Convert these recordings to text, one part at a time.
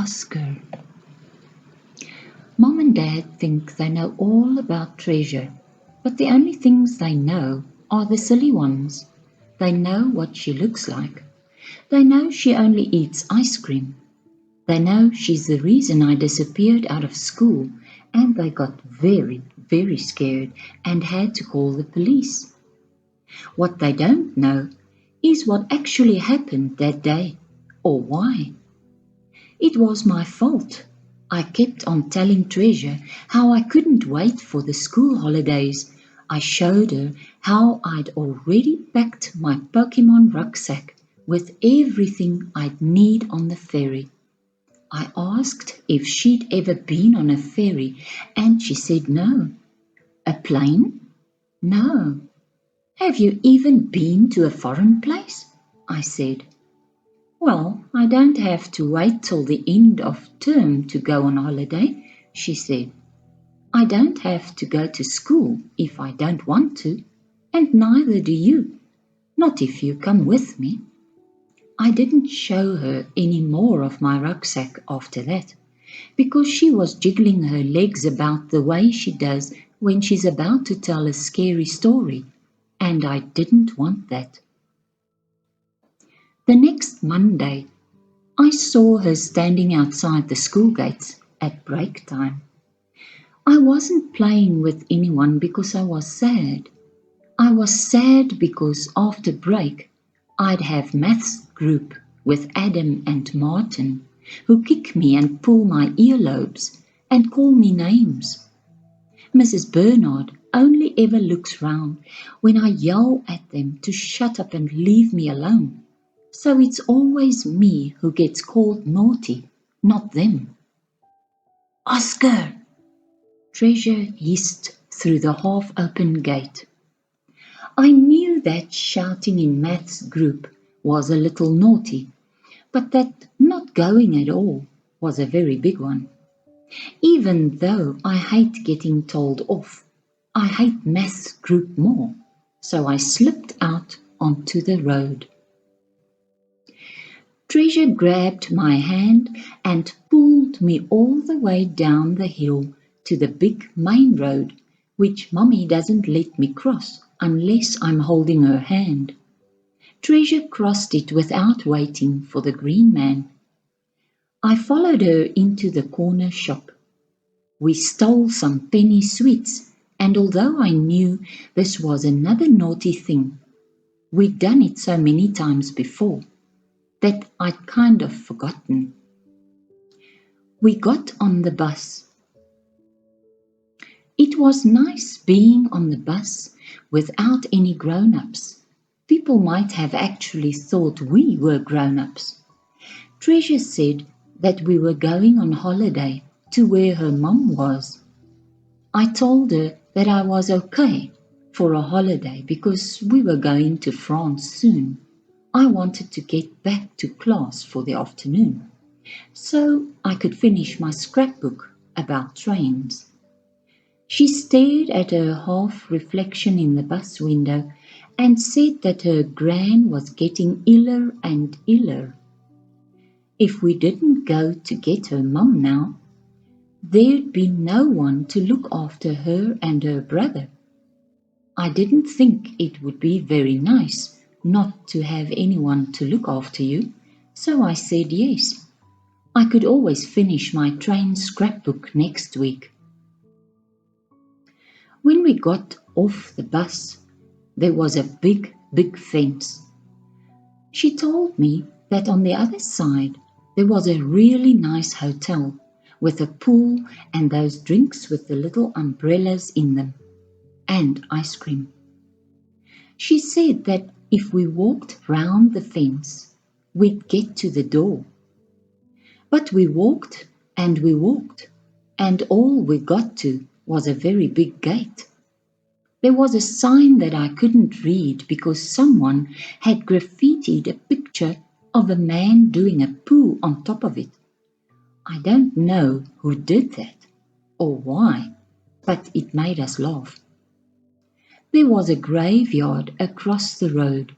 Oscar. Mom and Dad think they know all about Treasure, but the only things they know are the silly ones. They know what she looks like. They know she only eats ice cream. They know she's the reason I disappeared out of school, and they got very, very scared and had to call the police. What they don't know is what actually happened that day, or why. It was my fault. I kept on telling Treasure how I couldn't wait for the school holidays. I showed her how I'd already packed my Pokemon rucksack with everything I'd need on the ferry. I asked if she'd ever been on a ferry, and she said no. A plane? No. Have you even been to a foreign place? I said. Well, I don't have to wait till the end of term to go on holiday, she said. I don't have to go to school if I don't want to, and neither do you, not if you come with me. I didn't show her any more of my rucksack after that, because she was jiggling her legs about the way she does when she's about to tell a scary story, and I didn't want that. The next Monday, I saw her standing outside the school gates at break time. I wasn't playing with anyone because I was sad. I was sad because after break, I'd have maths group with Adam and Martin, who kick me and pull my earlobes and call me names. Mrs. Bernard only ever looks round when I yell at them to shut up and leave me alone. So it's always me who gets called naughty, not them. Oscar! Treasure hissed through the half-open gate. I knew that shouting in maths group was a little naughty, but that not going at all was a very big one. Even though I hate getting told off, I hate maths group more, so I slipped out onto the road. Treasure grabbed my hand and pulled me all the way down the hill to the big main road, which Mummy doesn't let me cross unless I'm holding her hand. Treasure crossed it without waiting for the green man. I followed her into the corner shop. We stole some penny sweets, and although I knew this was another naughty thing, we'd done it so many times before that I'd kind of forgotten. We got on the bus. It was nice being on the bus without any grown-ups. People might have actually thought we were grown-ups. Treasure said that we were going on holiday to where her mum was. I told her that I was okay for a holiday because we were going to France soon. I wanted to get back to class for the afternoon, so I could finish my scrapbook about trains. She stared at her half-reflection in the bus window and said that her gran was getting iller and iller. If we didn't go to get her mum now, there'd be no one to look after her and her brother. I didn't think it would be very nice not to have anyone to look after you, so I said yes. I could always finish my train scrapbook next week. When we got off the bus, there was a big, big fence. She told me that on the other side there was a really nice hotel with a pool and those drinks with the little umbrellas in them, and ice cream. She said that if we walked round the fence, we'd get to the door. But we walked, and all we got to was a very big gate. There was a sign that I couldn't read because someone had graffitied a picture of a man doing a poo on top of it. I don't know who did that or why, but it made us laugh. There was a graveyard across the road.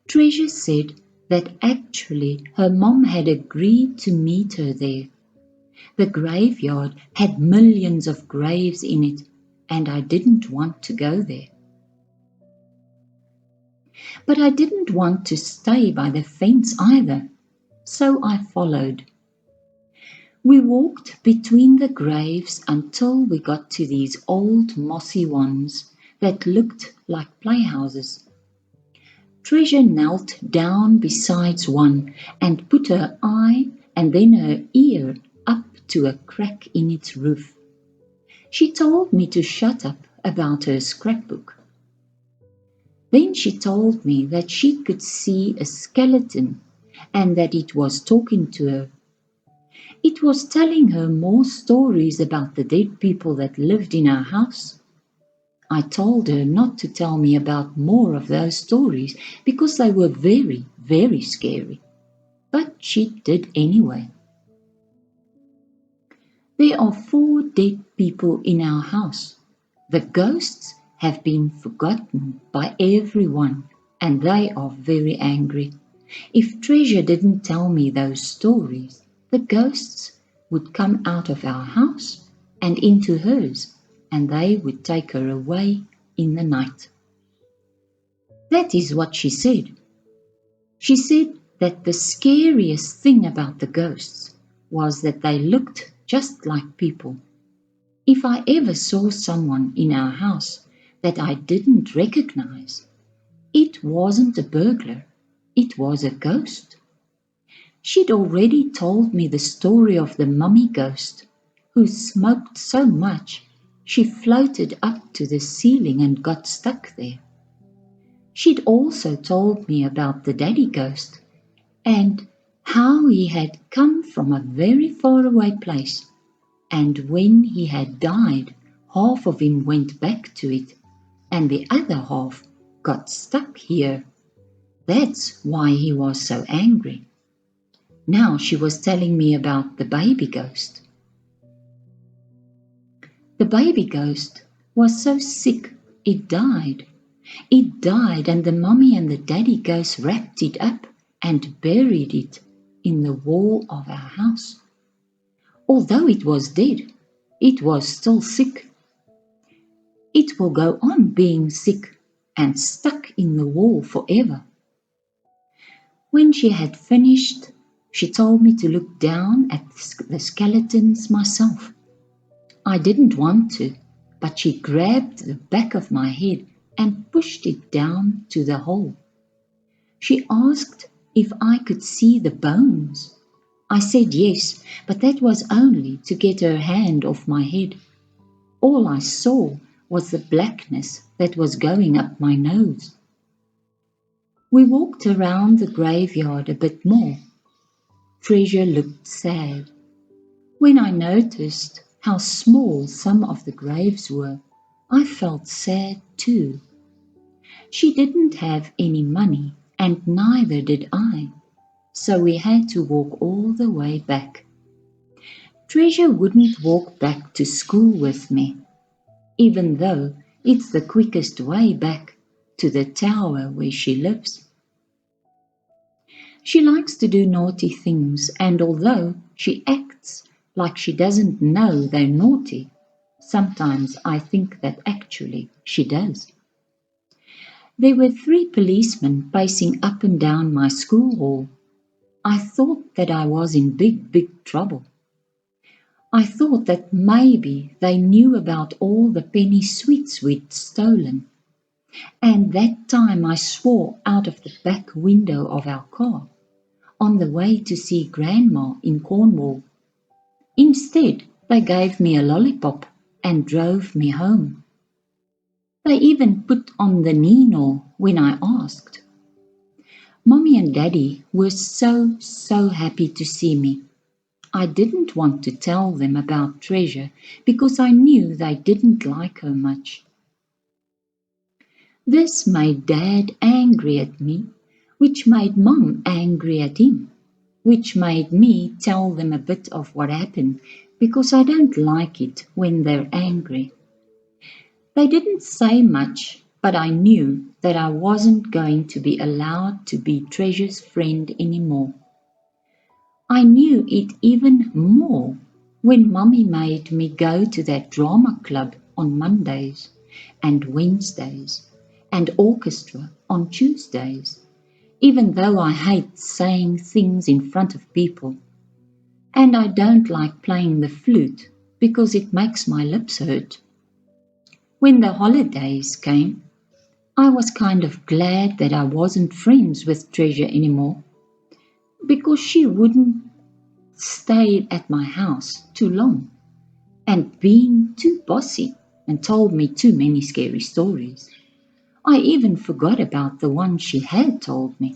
Treasure said that actually her mom had agreed to meet her there. The graveyard had millions of graves in it, and I didn't want to go there. But I didn't want to stay by the fence either, so I followed. We walked between the graves until we got to these old mossy ones that looked like playhouses. Treasure knelt down beside one and put her eye and then her ear up to a crack in its roof. She told me to shut up about her scrapbook. Then she told me that she could see a skeleton and that it was talking to her. It was telling her more stories about the dead people that lived in our house. I told her not to tell me about more of those stories because they were very, very scary. But she did anyway. There are 4 dead people in our house. The ghosts have been forgotten by everyone, and they are very angry. If Treasure didn't tell me those stories, the ghosts would come out of our house and into hers, and they would take her away in the night. That is what she said. She said that the scariest thing about the ghosts was that they looked just like people. If I ever saw someone in our house that I didn't recognize, it wasn't a burglar, it was a ghost. She'd already told me the story of the mummy ghost, who smoked so much she floated up to the ceiling and got stuck there. She'd also told me about the daddy ghost, and how he had come from a very far away place, and when he had died, half of him went back to it, and the other half got stuck here. That's why he was so angry. Now she was telling me about the baby ghost. The baby ghost was so sick it died. It died, and the mummy and the daddy ghost wrapped it up and buried it in the wall of our house. Although it was dead, it was still sick. It will go on being sick and stuck in the wall forever. When she had finished, she told me to look down at the skeletons myself. I didn't want to, but she grabbed the back of my head and pushed it down to the hole. She asked if I could see the bones. I said yes, but that was only to get her hand off my head. All I saw was the blackness that was going up my nose. We walked around the graveyard a bit more. Treasure looked sad. When I noticed how small some of the graves were, I felt sad too. She didn't have any money, and neither did I, so we had to walk all the way back. Treasure wouldn't walk back to school with me, even though it's the quickest way back to the tower where she lives. She likes to do naughty things, and although she acts like she doesn't know they're naughty, sometimes I think that actually she does. There were 3 policemen pacing up and down my school hall. I thought that I was in big, big trouble. I thought that maybe they knew about all the penny sweets we'd stolen, and that time I swore out of the back window of our car on the way to see Grandma in Cornwall. Instead, they gave me a lollipop and drove me home. They even put on the Nino when I asked. Mommy and Daddy were so happy to see me. I didn't want to tell them about Treasure because I knew they didn't like her much. This made Dad angry at me, which made Mom angry at him, which made me tell them a bit of what happened because I don't like it when they're angry. They didn't say much, but I knew that I wasn't going to be allowed to be Treasure's friend anymore. I knew it even more when Mummy made me go to that drama club on Mondays and Wednesdays and orchestra on Tuesdays, even though I hate saying things in front of people. And I don't like playing the flute because it makes my lips hurt. When the holidays came, I was kind of glad that I wasn't friends with Treasure anymore, because she wouldn't stay at my house too long and being too bossy and told me too many scary stories. I even forgot about the one she had told me.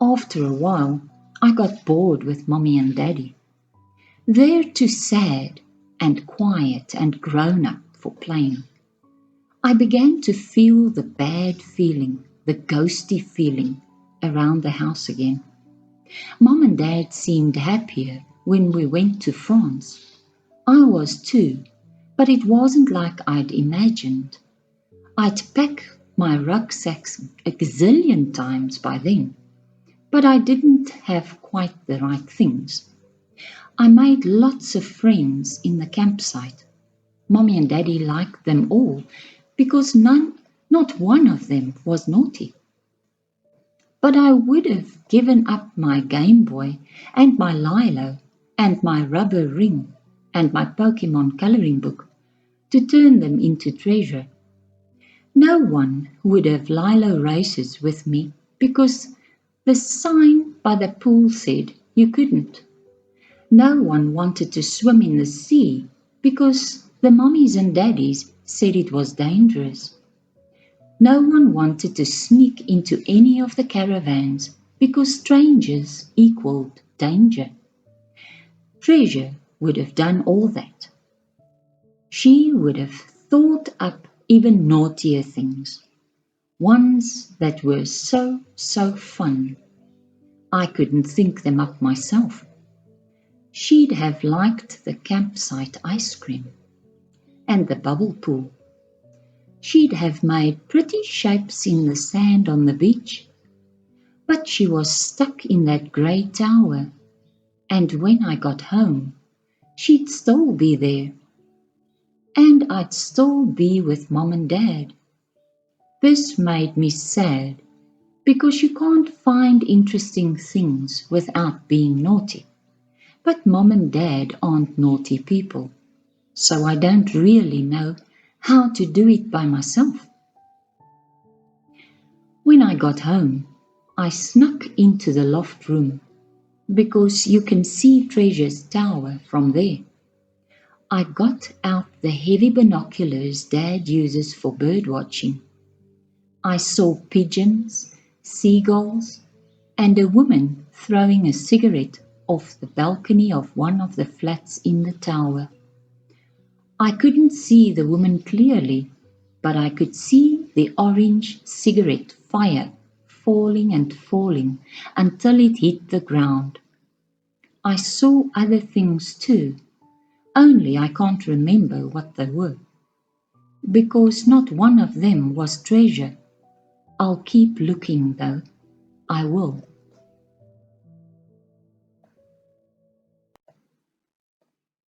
After a while, I got bored with Mommy and Daddy. They're too sad and quiet and grown up for playing. I began to feel the bad feeling, the ghosty feeling around the house again. Mom and Dad seemed happier when we went to France. I was too, but it wasn't like I'd imagined. I'd packed my rucksacks a gazillion times by then, but I didn't have quite the right things. I made lots of friends in the campsite. Mommy and Daddy liked them all because not one of them was naughty. But I would have given up my Game Boy and my Lilo and my rubber ring and my Pokemon coloring book to turn them into Treasure. No one would have Lilo races with me because the sign by the pool said you couldn't. No one wanted to swim in the sea because the mummies and daddies said it was dangerous. No one wanted to sneak into any of the caravans because strangers equaled danger. Treasure would have done all that. She would have thought up even naughtier things, ones that were so fun. I couldn't think them up myself. She'd have liked the campsite ice cream and the bubble pool. She'd have made pretty shapes in the sand on the beach. But she was stuck in that grey tower, and when I got home, she'd still be there, and I'd still be with Mom and Dad. This made me sad, because you can't find interesting things without being naughty. But Mom and Dad aren't naughty people, so I don't really know how to do it by myself. When I got home, I snuck into the loft room, because you can see Treasure's tower from there. I got out the heavy binoculars Dad uses for bird watching. I saw pigeons, seagulls, and a woman throwing a cigarette off the balcony of one of the flats in the tower. I couldn't see the woman clearly, but I could see the orange cigarette fire falling and falling until it hit the ground. I saw other things too, only I can't remember what they were. Because not one of them was Treasure. I'll keep looking though. I will.